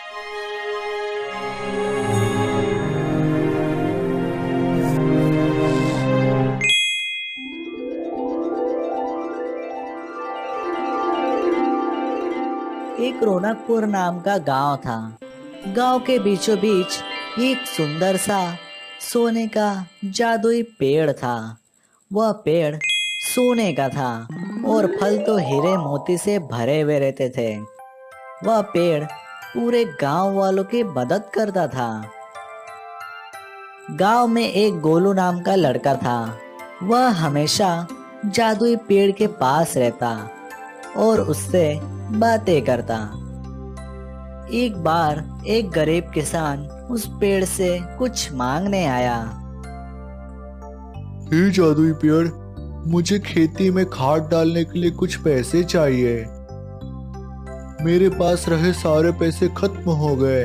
एक रौनकपुर नाम का गांव था। गांव के बीचों बीच एक सुंदर सा सोने का जादुई पेड़ था। वह पेड़ सोने का था और फल तो हीरे मोती से भरे हुए रहते थे। वह पेड़ पूरे गांव वालों की मदद करता था। गांव में एक गोलू नाम का लड़का था। वह हमेशा जादुई पेड़ के पास रहता और उससे बातें करता। एक बार एक गरीब किसान उस पेड़ से कुछ मांगने आया। हे जादुई पेड़, मुझे खेती में खाद डालने के लिए कुछ पैसे चाहिए। मेरे पास रहे सारे पैसे खत्म हो गए।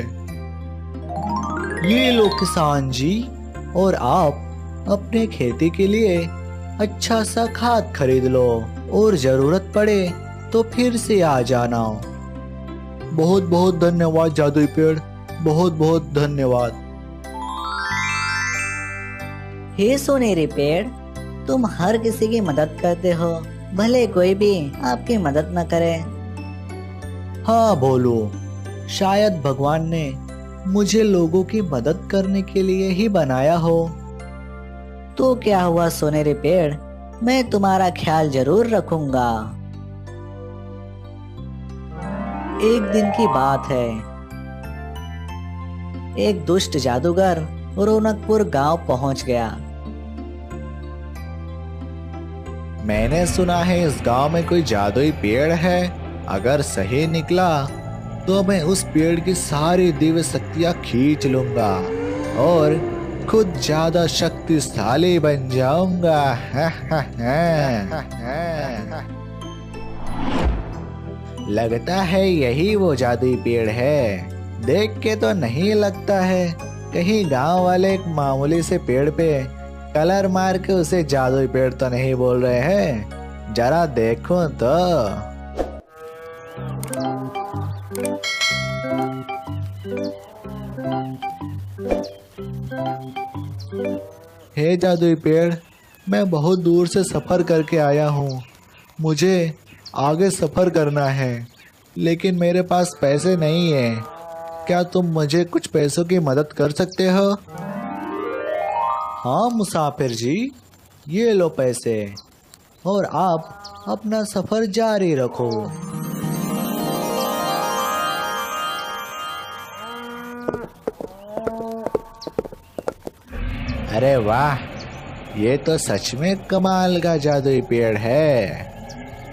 ये लो किसान जी, और आप अपने खेती के लिए अच्छा सा खाद खरीद लो और जरूरत पड़े तो फिर से आ जाना। बहुत बहुत धन्यवाद जादुई पेड़, बहुत बहुत धन्यवाद। हे सोनेरी पेड़, तुम हर किसी की मदद करते हो, भले कोई भी आपकी मदद न करे। हाँ बोलो, शायद भगवान ने मुझे लोगों की मदद करने के लिए ही बनाया हो। तो क्या हुआ सोनेरी पेड़, मैं तुम्हारा ख्याल जरूर रखूंगा। एक दिन की बात है। एक दुष्ट जादूगर रौनकपुर गांव पहुंच गया। मैंने सुना है इस गांव में कोई जादुई पेड़ है। अगर सही निकला तो मैं उस पेड़ की सारी दिव्य शक्तियां खींच लूंगा और खुद ज्यादा शक्तिशाली बन जाऊंगा। लगता है यही वो जादुई पेड़ है। देख के तो नहीं लगता है। कहीं गांव वाले एक मामूली से पेड़ पे कलर मार के उसे जादुई पेड़ तो नहीं बोल रहे हैं। जरा देखो तो। हे जादुई पेड़, मैं बहुत दूर से सफर करके आया हूँ। मुझे आगे सफर करना है, लेकिन मेरे पास पैसे नहीं है। क्या तुम मुझे कुछ पैसों की मदद कर सकते हो? हाँ मुसाफिर जी, ये लो पैसे और आप अपना सफर जारी रखो। अरे वाह, ये तो सच में कमाल का जादुई पेड़ है।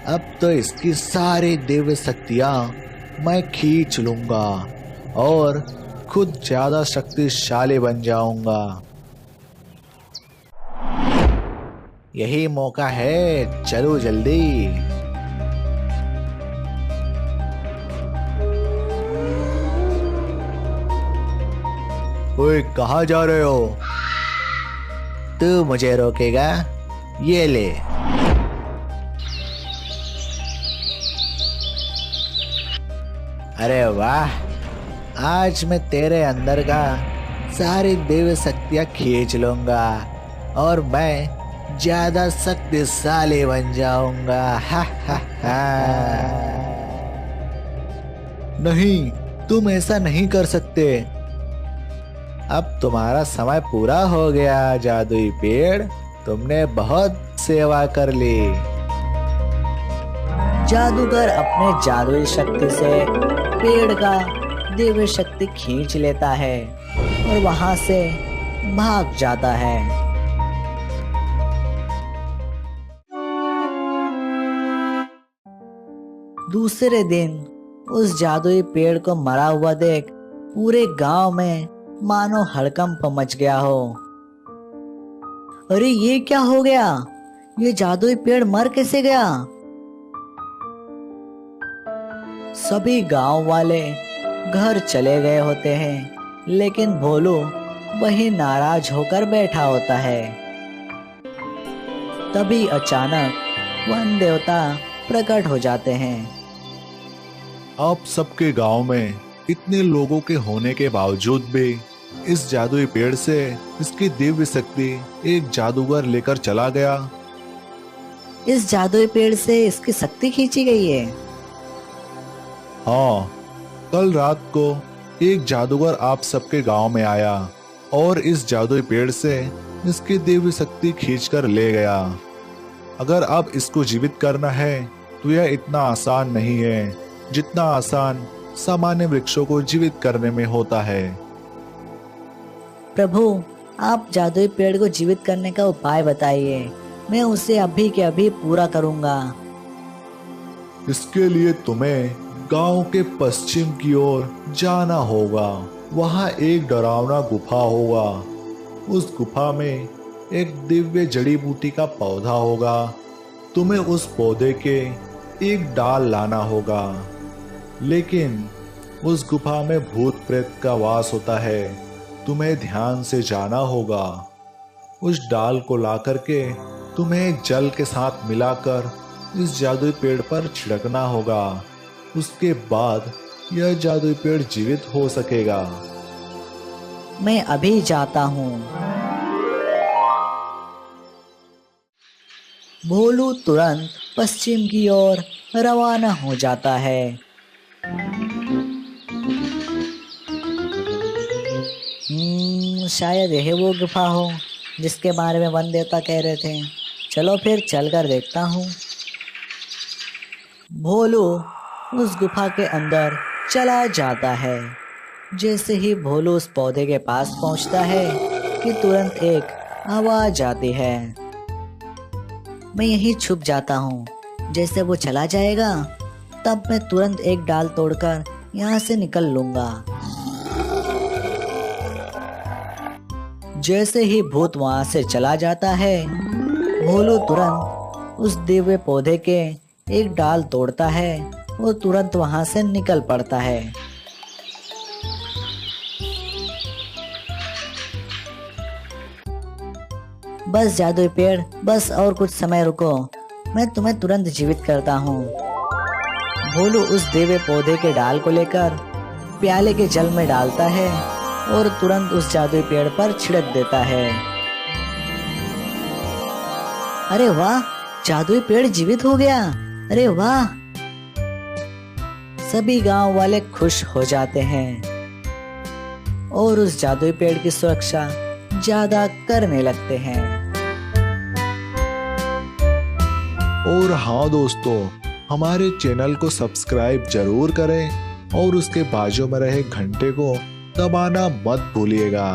अब तो इसकी सारी दिव्य शक्तियां मैं खींच लूंगा और खुद ज्यादा शक्तिशाली बन जाऊंगा। यही मौका है, चलो जल्दी। ओए, कहाँ जा रहे हो? तू मुझे रोकेगा? ये ले। अरे वाह, आज मैं तेरे अंदर का सारी दिव्य शक्तियां खींच लूंगा और मैं ज्यादा शक्तिशाली बन जाऊंगा। हा हा हा। नहीं, तुम ऐसा नहीं कर सकते। अब तुम्हारा समय पूरा हो गया जादुई पेड़, तुमने बहुत सेवा कर ली। जादूगर अपने जादुई शक्ति से पेड़ का दिव्य शक्ति खींच लेता है और वहां से भाग जाता है। दूसरे दिन उस जादुई पेड़ को मरा हुआ देख पूरे गांव में मानो हड़कंप मच गया हो। अरे ये क्या हो गया? ये जादुई पेड़ मर कैसे गया? सभी गांव वाले घर चले गए होते हैं, लेकिन भोलू वही नाराज होकर बैठा होता है। तभी अचानक वन देवता प्रकट हो जाते हैं। आप सबके गांव में इतने लोगों के होने के बावजूद भी इस जादुई पेड़ से इसकी दिव्य शक्ति एक जादूगर लेकर चला गया। इस जादुई पेड़ से इसकी शक्ति खींची गई है। हाँ, कल रात को एक जादूगर आप सबके गांव में आया और इस जादुई पेड़ से इसकी दिव्य शक्ति खींचकर ले गया। अगर अब इसको जीवित करना है तो यह इतना आसान नहीं है जितना आसान सामान्य वृक्षों को जीवित करने में होता है। प्रभु, आप जादुई पेड़ को जीवित करने का उपाय बताइए, मैं उसे अभी के अभी पूरा करूंगा। इसके लिए तुम्हें गांव के पश्चिम की ओर जाना होगा। वहां एक डरावना गुफा होगा। उस गुफा में एक दिव्य जड़ी बूटी का पौधा होगा। तुम्हें उस पौधे के एक डाल लाना होगा, लेकिन उस गुफा में भूत प्रेत का वास होता है। तुम्हें ध्यान से जाना होगा। उस डाल को ला करके तुम्हें जल के साथ मिलाकर इस जादुई पेड़ पर छिड़कना होगा। उसके बाद यह जादुई पेड़ जीवित हो सकेगा। मैं अभी जाता हूँ। भोलू तुरंत पश्चिम की ओर रवाना हो जाता है। शायद यह वो गुफा हो जिसके बारे में वन देवता कह रहे थे। चलो फिर चलकर देखता हूँ। भोलू उस गुफा के अंदर चला जाता है। जैसे ही भोलू उस पौधे के पास पहुंचता है कि तुरंत एक आवाज आती है। मैं यहीं छुप जाता हूँ। जैसे वो चला जाएगा तब मैं तुरंत एक डाल तोड़कर यहाँ से निकल लूंगा। जैसे ही भूत वहां से चला जाता है, भोलू तुरंत उस दिव्य पौधे के एक डाल तोड़ता है और तुरंत वहां से निकल पड़ता है। बस जादुई पेड़, बस और कुछ समय रुको, मैं तुम्हें तुरंत जीवित करता हूँ। भोलू उस दिव्य पौधे के डाल को लेकर प्याले के जल में डालता है और तुरंत उस जादुई पेड़ पर छिड़क देता है। अरे वाह, जादुई पेड़ जीवित हो गया। अरे वाह! सभी गांव वाले खुश हो जाते हैं और उस जादुई पेड़ की सुरक्षा ज्यादा करने लगते हैं। और हाँ दोस्तों, हमारे चैनल को सब्सक्राइब जरूर करें और उसके बाजू में रहे घंटे को दबाना मत भूलिएगा।